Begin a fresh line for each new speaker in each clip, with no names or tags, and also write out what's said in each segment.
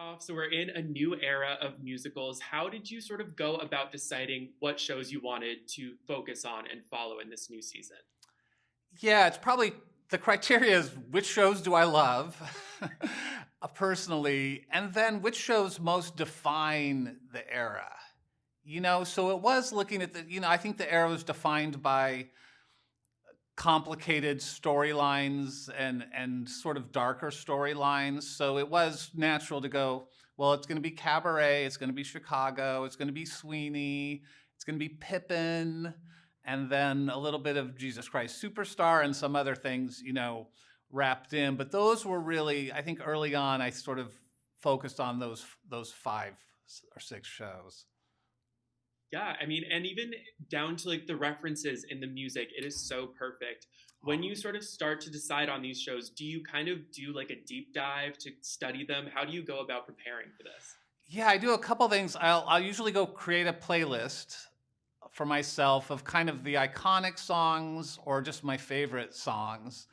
off, so we're in a new era of musicals. How did you sort of go about deciding what shows you wanted to focus on and follow in this new season?
Yeah, it's probably the criteria is which shows do I love personally, and then which shows most define the era. So it was looking at I think the era was defined by complicated storylines and sort of darker storylines. So it was natural to go, well, it's going to be Cabaret, it's going to be Chicago, it's going to be Sweeney, it's going to be Pippin, and then a little bit of Jesus Christ Superstar and some other things, wrapped in. But those were really, I think early on, I sort of focused on those 5 or 6 shows.
Yeah, I mean, and even down to like the references in the music, it is so perfect. When you sort of start to decide on these shows, do you kind of do like a deep dive to study them? How do you go about preparing for this?
Yeah, I do a couple things. I'll usually go create a playlist for myself of kind of the iconic songs or just my favorite songs.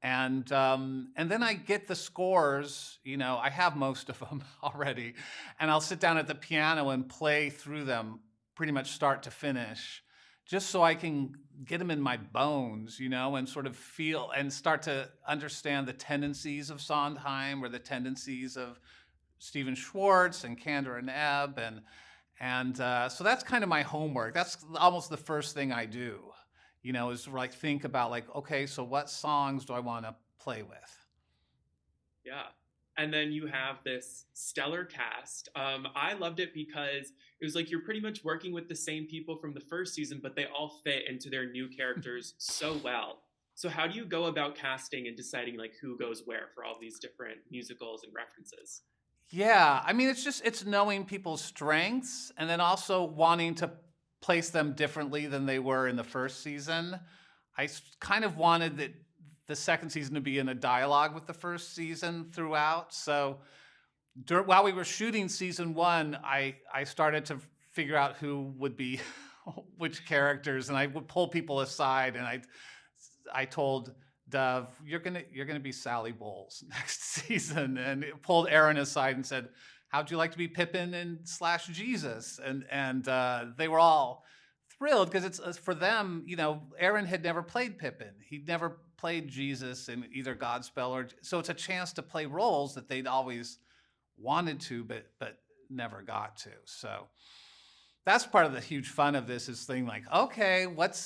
And then I get the scores, I have most of them already, and I'll sit down at the piano and play through them pretty much start to finish, just so I can get them in my bones, and sort of feel and start to understand the tendencies of Sondheim or the tendencies of Stephen Schwartz and Kander and Ebb. And so that's kind of my homework. That's almost the first thing I do, is like think about like, okay, so what songs do I want to play with?
Yeah. And then you have this stellar cast. I loved it because it was like you're pretty much working with the same people from the first season, but they all fit into their new characters so well. So how do you go about casting and deciding like who goes where for all these different musicals and references?
Yeah, I mean, it's knowing people's strengths and then wanting to place them differently than they were in the first season. I kind of wanted the second season to be in a dialogue with the first season throughout. So while we were shooting season 1, I started to figure out who would be which characters, and I would pull people aside, and I told Dove, you're gonna be Sally Bowles next season, and it pulled Aaron aside and said, how'd you like to be Pippin and / Jesus? And they were all thrilled because it's for them, Aaron had never played Pippin. He'd never played Jesus in either Godspell or, so it's a chance to play roles that they'd always wanted to, but never got to. So that's part of the huge fun of this is thing like, okay, what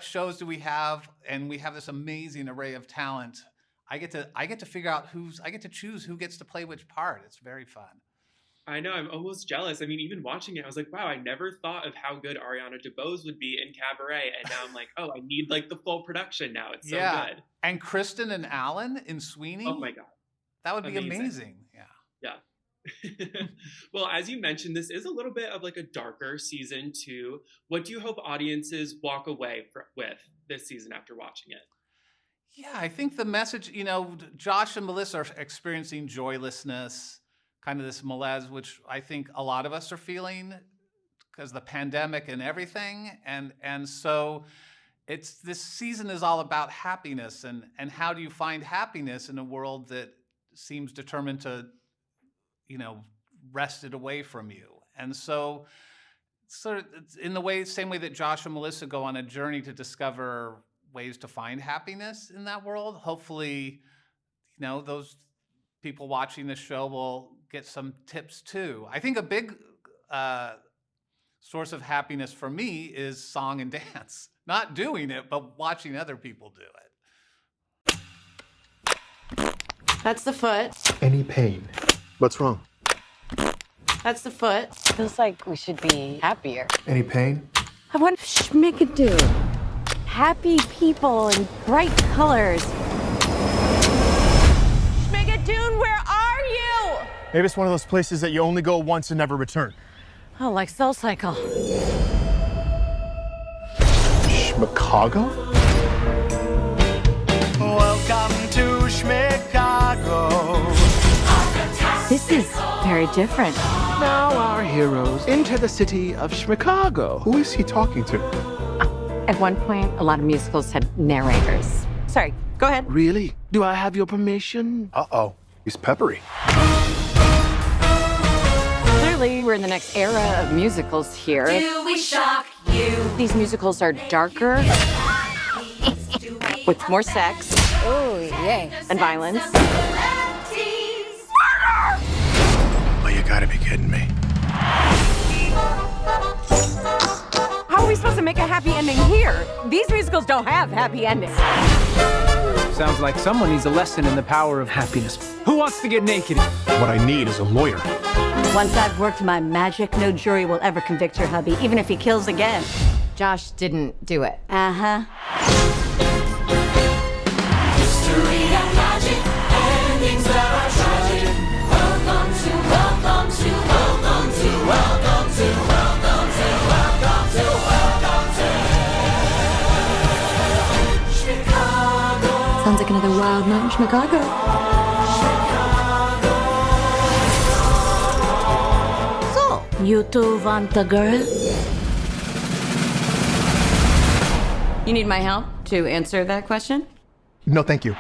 shows do we have? And we have this amazing array of talent. I get to figure out I get to choose who gets to play which part. It's very fun.
I know, I'm almost jealous. I mean, even watching it, I was like, wow, I never thought of how good Ariana DeBose would be in Cabaret. And now I'm like, oh, I need like the full production now. It's so good.
And Kristen and Alan in Sweeney.
Oh my God.
That would be amazing. Yeah.
Well, as you mentioned, this is a little bit of like a darker season too. What do you hope audiences walk away with this season after watching it?
Yeah, I think the message, Josh and Melissa are experiencing joylessness, kind of this malaise, which I think a lot of us are feeling because of the pandemic and everything. And so this season is all about happiness and how do you find happiness in a world that seems determined to, wrest it away from you. And so sort of in the same way that Josh and Melissa go on a journey to discover ways to find happiness in that world, hopefully, those people watching the show will get some tips too. I think a big source of happiness for me is song and dance. Not doing it, but watching other people do it.
That's the foot.
Any pain? What's wrong?
That's the foot.
Feels like we should be happier.
Any pain?
I want Schmigadoon. Happy people and bright colors. Schmigadoon, where are you?
Maybe it's one of those places that you only go once and never return.
Oh, like Cell Cycle.
Schmicago?
Welcome to Schmigago.
This is very different.
Now our heroes enter the city of Schmicago.
Who is he talking to?
At one point, a lot of musicals had narrators. Sorry, go ahead.
Really? Do I have your permission?
Uh-oh. He's peppery.
we're in the next era of musicals here.
Do we shock you?
These musicals are darker, with more sex.
Oh, yay.
And violence.
Oh, you gotta be kidding me.
How are we supposed to make a happy ending here? These musicals don't have happy endings.
Sounds like someone needs a lesson in the power of happiness. Who wants to get naked?
What I need is a lawyer.
Once I've worked my magic, no jury will ever convict your hubby, even if he kills again.
Josh didn't do it.
Uh-huh.
History and magic, endings that are tragic. Welcome to, welcome to, welcome to, welcome to, welcome to, welcome to, welcome to Chicago.
Sounds like another wild night in Schmigaco.
So, you two want a girl?
You need my help to answer that question?
No, thank you.